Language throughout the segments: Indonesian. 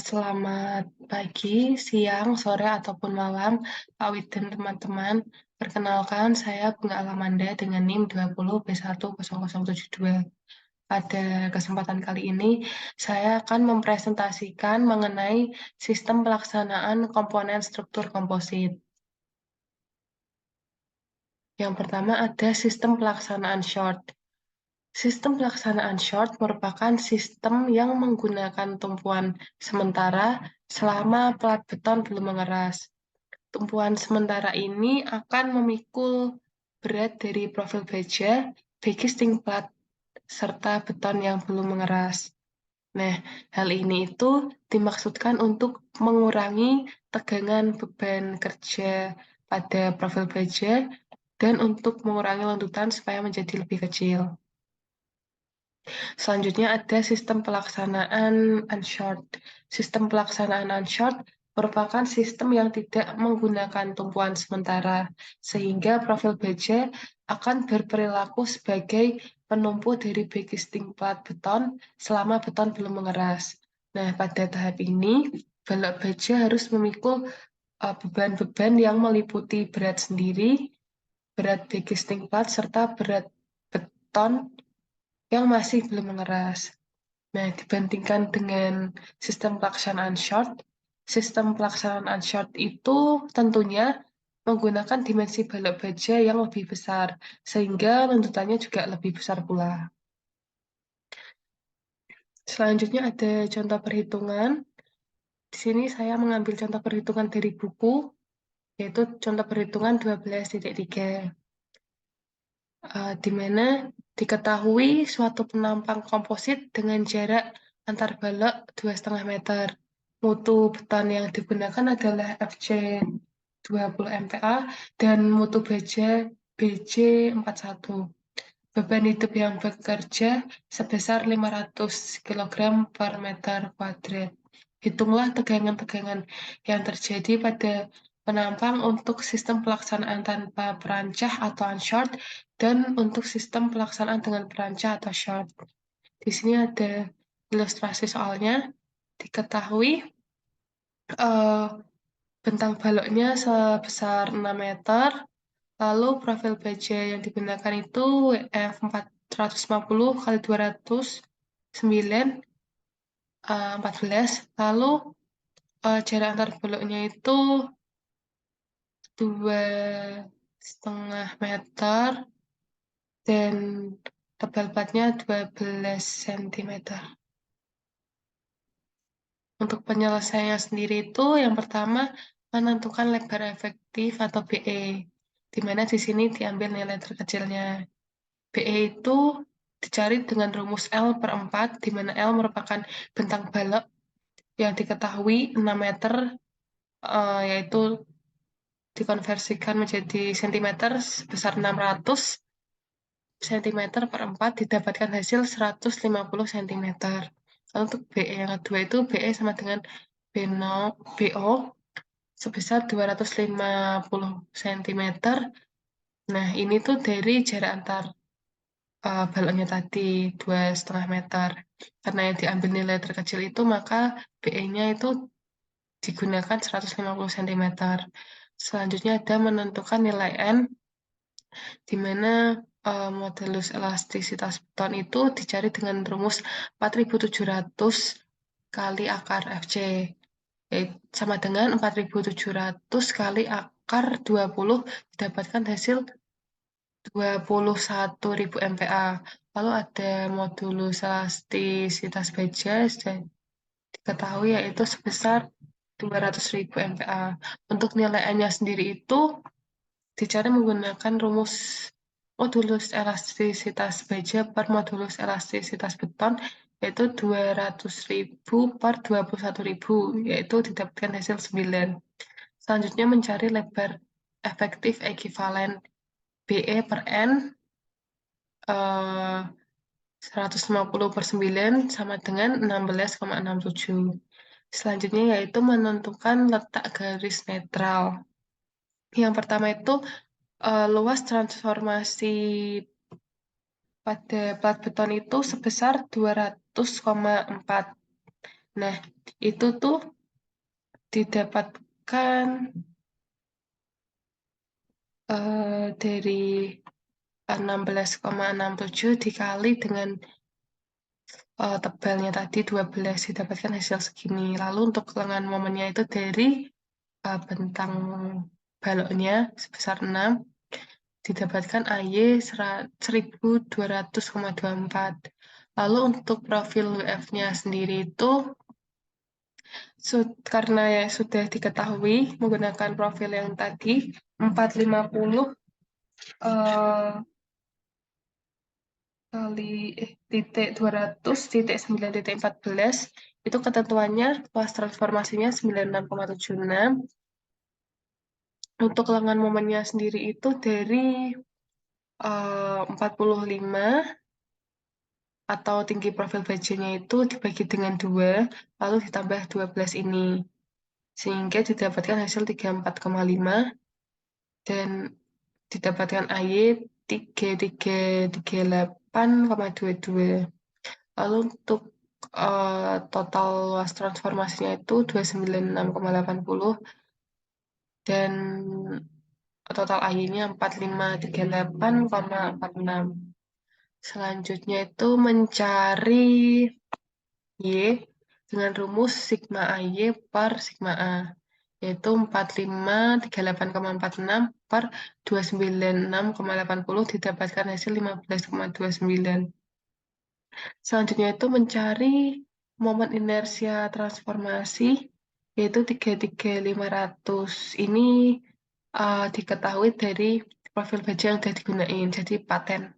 Selamat pagi, siang, sore, ataupun malam, Pak Wid dan teman-teman. Perkenalkan, saya Bunga Alamanda dengan NIM 20B10072. Pada kesempatan kali ini, saya akan mempresentasikan mengenai sistem pelaksanaan komponen struktur komposit. Yang pertama ada sistem pelaksanaan short. Sistem pelaksanaan short merupakan sistem yang menggunakan tumpuan sementara selama plat beton belum mengeras. Tumpuan sementara ini akan memikul berat dari profil baja, backing plat, serta beton yang belum mengeras. Nah, hal ini itu dimaksudkan untuk mengurangi tegangan beban kerja pada profil baja dan untuk mengurangi lentutan supaya menjadi lebih kecil. Selanjutnya ada sistem pelaksanaan unshort. Sistem pelaksanaan unshort merupakan sistem yang tidak menggunakan tumpuan sementara, sehingga profil baja akan berperilaku sebagai penumpu dari backing plat beton selama beton belum mengeras. Nah, pada tahap ini, balok baja harus memikul beban-beban yang meliputi berat sendiri, berat backing plat, serta berat beton yang masih belum mengeras. Nah, dibandingkan dengan sistem pelaksanaan short itu tentunya menggunakan dimensi balok baja yang lebih besar, sehingga lentutannya juga lebih besar pula. Selanjutnya ada contoh perhitungan. Di sini saya mengambil contoh perhitungan dari buku, yaitu contoh perhitungan 12.3. Di mana diketahui suatu penampang komposit dengan jarak antar balok 2,5 meter. Mutu beton yang digunakan adalah FC 20 MPa dan mutu baja BJ 41. Beban hidup yang bekerja sebesar 500 kg per meter kuadrat. Hitunglah tegangan-tegangan yang terjadi pada penampang untuk sistem pelaksanaan tanpa perancah atau unshort dan untuk sistem pelaksanaan dengan perancah atau short. Di sini ada ilustrasi soalnya. Diketahui eh, bentang baloknya sebesar 6 meter, lalu profil baja yang digunakan itu WF 450 kali 209 14, lalu jarak antar baloknya itu 2,5 meter dan tebal platnya 12 cm. Untuk penyelesaiannya sendiri itu yang pertama menentukan lebar efektif atau BE, di mana di sini diambil nilai terkecilnya. BE itu dicari dengan rumus L per 4, di mana L merupakan bentang balok yang diketahui 6 meter, yaitu dikonversikan menjadi cm sebesar 600 cm per 4 didapatkan hasil 150 cm. Lalu untuk BE yang kedua itu BE sama dengan BO sebesar 250 cm. Nah, ini tuh dari jarak antar balonnya tadi 2,5 meter. Karena yang diambil nilai terkecil itu, maka BE-nya itu digunakan 150 cm. Selanjutnya ada menentukan nilai N, di mana modulus elastisitas beton itu dicari dengan rumus 4.700 kali akar FC, sama dengan 4.700 kali akar 20, didapatkan hasil 21.000 MPa. Lalu ada modulus elastisitas baja diketahui yaitu sebesar 200.000 MPa. Untuk nilai N-nya sendiri itu dicari menggunakan rumus modulus elastisitas baja per modulus elastisitas beton, yaitu 200.000 per 21.000, yaitu didapatkan hasil 9. Selanjutnya mencari lebar efektif ekivalen BE per N 150 per 9 sama dengan 16,67. Selanjutnya yaitu menentukan letak garis netral. Yang pertama itu luas transformasi pada plat beton itu sebesar 200,4. Nah, itu tuh didapatkan dari 16,67 dikali dengan tebalnya tadi 12 didapatkan hasil segini. Lalu untuk lengan momennya itu dari bentang baloknya sebesar 6 didapatkan AY 1200,24. Lalu untuk profil WF-nya sendiri itu karena ya sudah diketahui menggunakan profil yang tadi 450 eh, kali titik 200 titik 9,14 itu ketentuannya luas transformasinya 96,76. Untuk lengan momennya sendiri itu dari 45 atau tinggi profil bajanya itu dibagi dengan 2 lalu ditambah 12 ini sehingga didapatkan hasil 34,5 dan didapatkan AY 3338,22. Lalu untuk total luas transformasinya itu 296,80 dan total AY-nya 4538,46. Selanjutnya itu mencari Y dengan rumus sigma AY per sigma A, yaitu 4538,46 per 296,80 didapatkan hasil 15,29. Selanjutnya itu mencari momen inersia transformasi, yaitu 33500. Ini diketahui dari profil baja yang sudah digunain, jadi paten.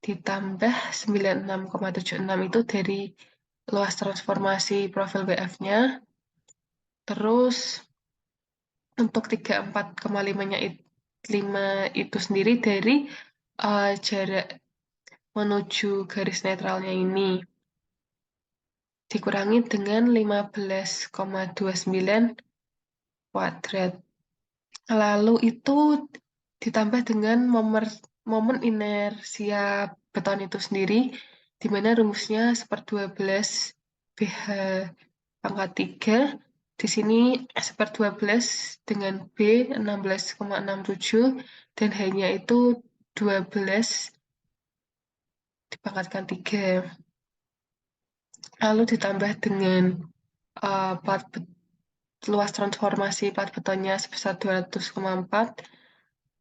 Ditambah 96,76 itu dari luas transformasi profil BF-nya. Terus untuk 34,5-nya 5 itu sendiri dari jarak menuju garis netralnya ini. Dikurangi dengan 15,29 kuadrat. Lalu itu ditambah dengan momen inersia beton itu sendiri, di mana rumusnya 1/12 BH pangkat 3. Di sini 1/12 dengan B 16,67 dan H-nya itu 12 dipangkatkan 3. Lalu ditambah dengan plat luas transformasi plat betonnya sebesar 200,4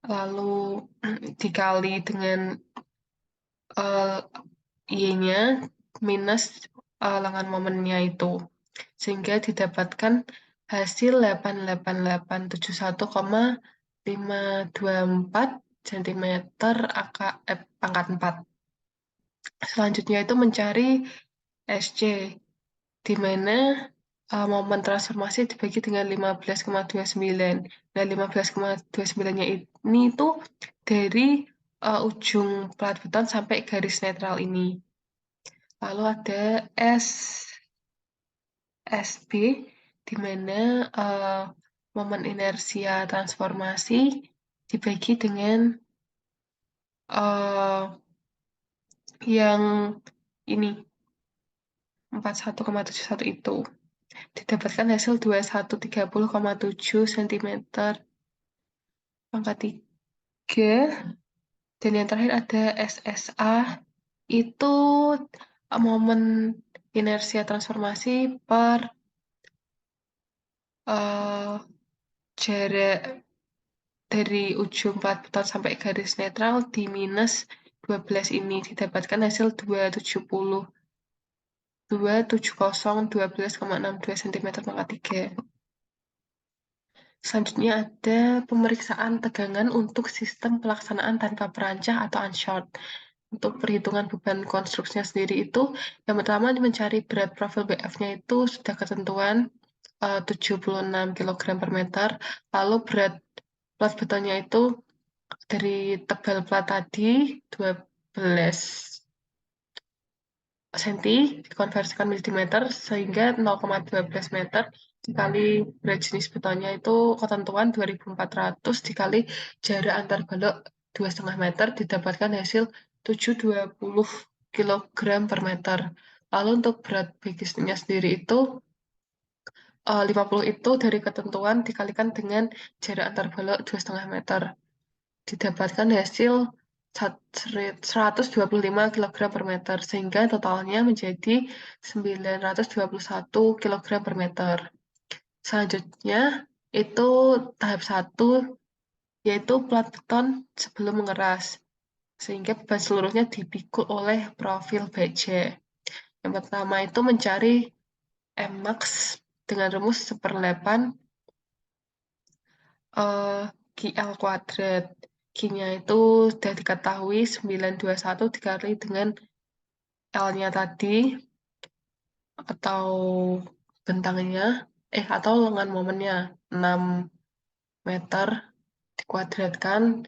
lalu dikali dengan Y-nya minus lengan momennya itu sehingga didapatkan hasil 88.871,524 cm pangkat 4. Selanjutnya itu mencari SC di mana momen transformasi dibagi dengan 15,29. Nah, 15,29-nya ini itu dari ujung plat beton sampai garis netral ini. Lalu ada SB, di mana momen inersia transformasi dibagi dengan yang ini, 41,71 itu. Didapatkan hasil 2130,7 cm pangkat 3. Dan yang terakhir ada SSA, itu momen inersia transformasi per jarak dari ujung plat beton sampai garis netral di minus 12 ini didapatkan hasil 270,12,62 cm pangkat 3. Selanjutnya ada pemeriksaan tegangan untuk sistem pelaksanaan tanpa perancah atau unshort. Untuk perhitungan beban konstruksinya sendiri itu, yang pertama mencari berat profil BF-nya itu sudah ketentuan 76 kg per meter, lalu berat plat betonnya itu dari tebal plat tadi 12 cm dikonversikan milimeter sehingga 0,12 meter dikali berat jenis betonnya itu ketentuan 2400 dikali jarak antar balok 2,5 meter didapatkan hasil 720 kg per meter. Lalu untuk berat bigisnya sendiri itu 50 itu dari ketentuan dikalikan dengan jarak antar balok 2,5 meter. Didapatkan hasil 125 kg per meter, sehingga totalnya menjadi 921 kg per meter. Selanjutnya, itu tahap 1, yaitu plat beton sebelum mengeras, sehingga beban seluruhnya dipikul oleh profil baja. Yang pertama itu mencari Mmax dengan rumus 1/8 GL kuadrat. Q-nya itu sudah diketahui 921 dikali dengan L-nya tadi, atau bentangnya, atau lengan momennya 6 meter dikuadratkan,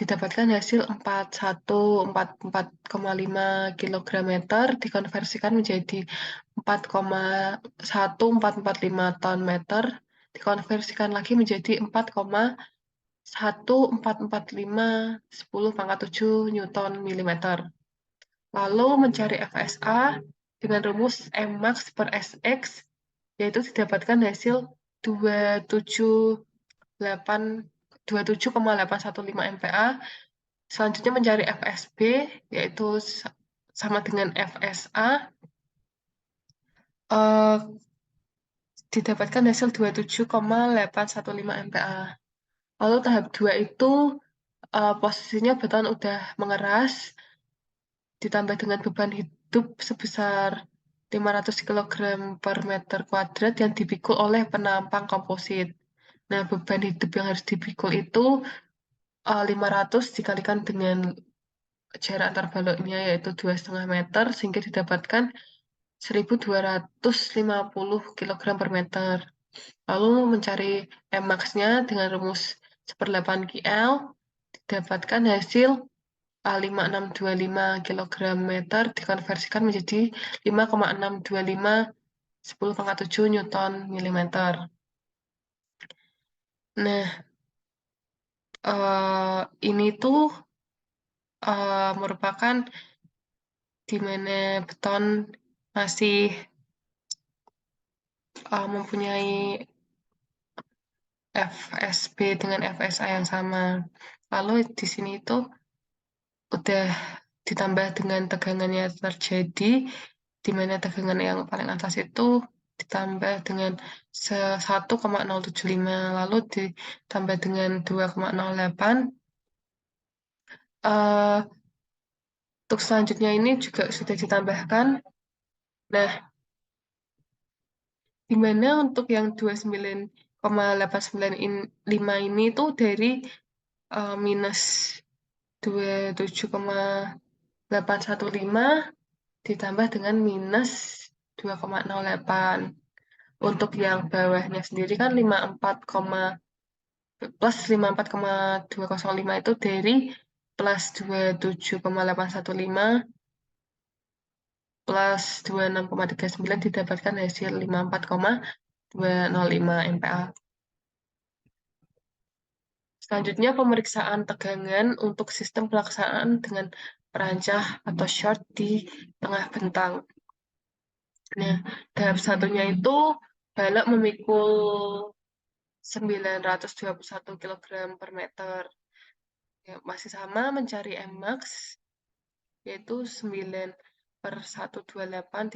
didapatkan hasil 4144,5 kg/meter, dikonversikan menjadi 4,1445 ton meter, dikonversikan lagi menjadi 4,1445 10 pangkat 7 Newton milimeter. Lalu mencari FSA dengan rumus Mmax per Sx, yaitu didapatkan hasil 27,815 MPa. Selanjutnya mencari FSB, yaitu sama dengan FSA, didapatkan hasil 27,815 MPa. Lalu tahap 2 itu posisinya beton udah mengeras, ditambah dengan beban hidup sebesar 500 kg per meter kuadrat yang dipikul oleh penampang komposit. Nah, beban hidup yang harus dipikul itu 500 dikalikan dengan jarak antar baloknya, yaitu 2,5 meter, sehingga didapatkan 1.250 kg per meter. Lalu mencari Mmax-nya dengan rumus 1/8 GL, didapatkan hasil 5.625 kg/meter, dikonversikan menjadi 5,625 10 pangkat 7 Newton milimeter. Nah, ini tuh merupakan di mana beton masih mempunyai FSB dengan FSA yang sama. Lalu di sini itu udah ditambah dengan tegangannya terjadi, di mana tegangan yang paling atas itu ditambah dengan 1,075, lalu ditambah dengan 2,08. Untuk selanjutnya ini juga sudah ditambahkan. Nah, di mana untuk yang 29,895 ini itu dari minus 27,815 ditambah dengan minus 2,08. Untuk yang bawahnya sendiri kan 54, plus 54,205 itu dari plus 27,815 plus 26,39 didapatkan hasil 54,205 MPa. Selanjutnya pemeriksaan tegangan untuk sistem pelaksanaan dengan perancah atau short di tengah bentang. Nah, tahap satunya itu balok memikul 921 kg per meter. Ya, masih sama mencari Mmax, yaitu 9/128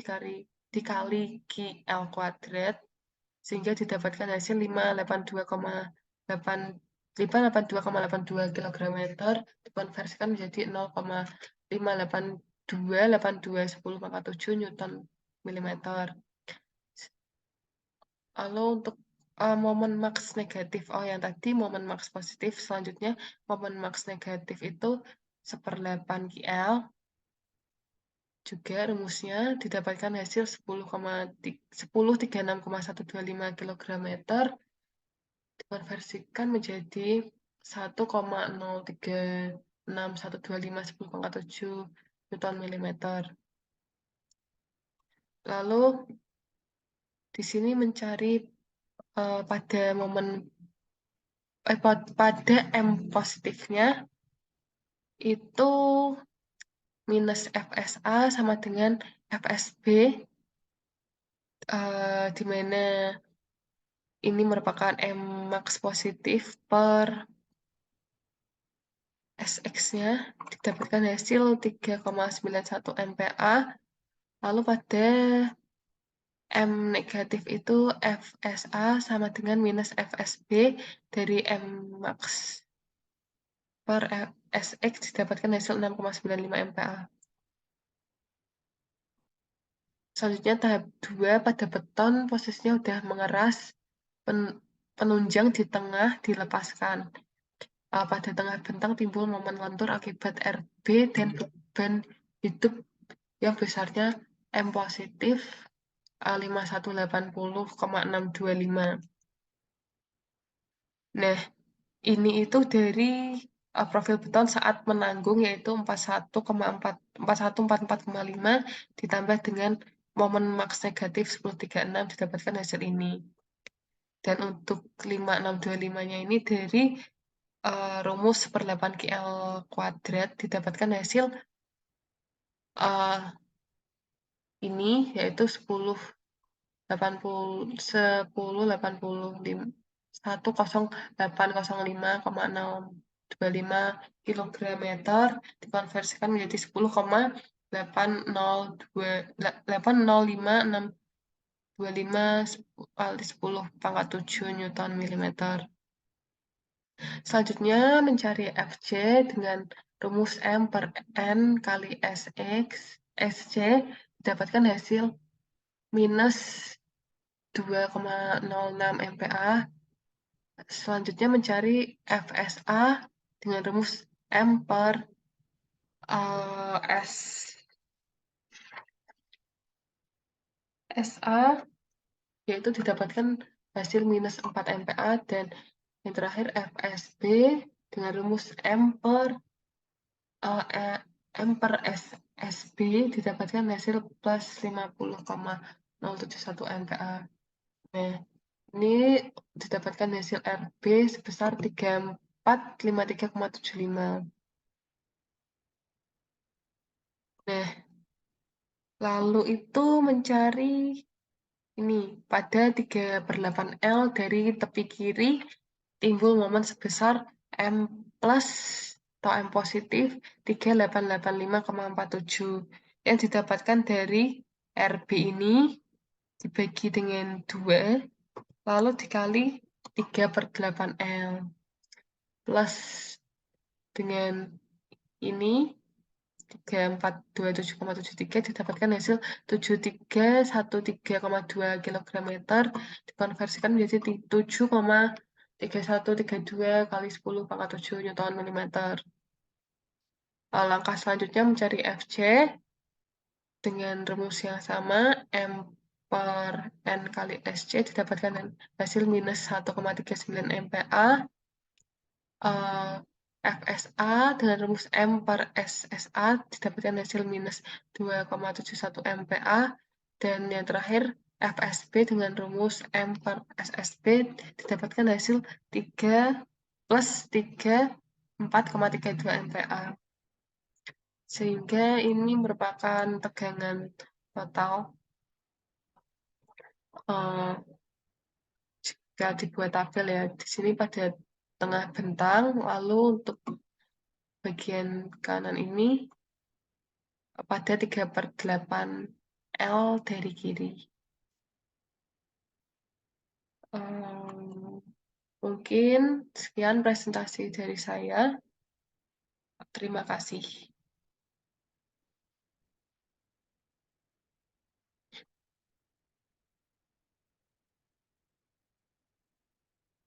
dikali GL kuadrat, sehingga didapatkan hasil 582,82 kg/meter, dikonversikan menjadi 0,58282 10 pangkat 7 Newton milimeter. Lalu untuk momen max negatif, yang tadi momen max positif, selanjutnya momen max negatif itu 1/8 GL. Juga rumusnya didapatkan hasil 10,36,125 kg/meter, dikonversikan menjadi 1,036125 10 pangkat 7 Newton milimeter. Lalu di sini mencari pada momen pada M positifnya itu minus FSA sama dengan FSB, di mana ini merupakan max positif per SX-nya didapatkan hasil 3,91 MPa, lalu pada M negatif itu FSA sama dengan minus FSB dari M max per SX didapatkan hasil 6,95 MPa. Selanjutnya tahap 2 pada beton posisinya udah mengeras, penunjang di tengah dilepaskan. Pada tengah bentang timbul momen lentur akibat RB dan beban hidup yang besarnya M positif 5180,625. Nah, ini itu dari profil beton saat menanggung yaitu 4144,5 ditambah dengan momen max negatif 1036 didapatkan hasil ini. Dan untuk 5625-nya ini dari rumus per 8 KL kuadrat didapatkan hasil ini yaitu 1080 kilogram meter dikonversikan menjadi 10,805,625 kali 10 pangkat 7 Newton milimeter. Selanjutnya mencari Fj dengan rumus M per N kali Sc didapatkan hasil minus 2,06 MPa. Selanjutnya mencari FSA dengan rumus M per SA, yaitu didapatkan hasil minus 4 MPa, dan yang terakhir FSB dengan rumus M per SB didapatkan hasil plus 50,071 MPa. Nah, ini didapatkan hasil RB sebesar 3453,75. Nah, lalu itu mencari ini pada 3/8L dari tepi kiri timbul momen sebesar M plus atau M positif 3885,47 yang didapatkan dari RB ini dibagi dengan 2 lalu dikali 3/8L plus dengan ini 3427,73 didapatkan hasil 7313,2 kg meter dikonversikan menjadi 7,3132 kali 10 pangkat 7 Newton milimeter. Langkah selanjutnya mencari Fc dengan rumus yang sama M per N kali Sc didapatkan hasil minus 1,39 MPa. FSA dengan rumus M per SSA didapatkan hasil minus 2,71 MPa, dan yang terakhir FSB dengan rumus M per SSB didapatkan hasil 3 plus 3 4,32 MPa, sehingga ini merupakan tegangan total jika dibuat tabel ya. Di sini pada tengah bentang, lalu untuk bagian kanan ini pada 3/8 L dari kiri. Mungkin sekian presentasi dari saya. Terima kasih.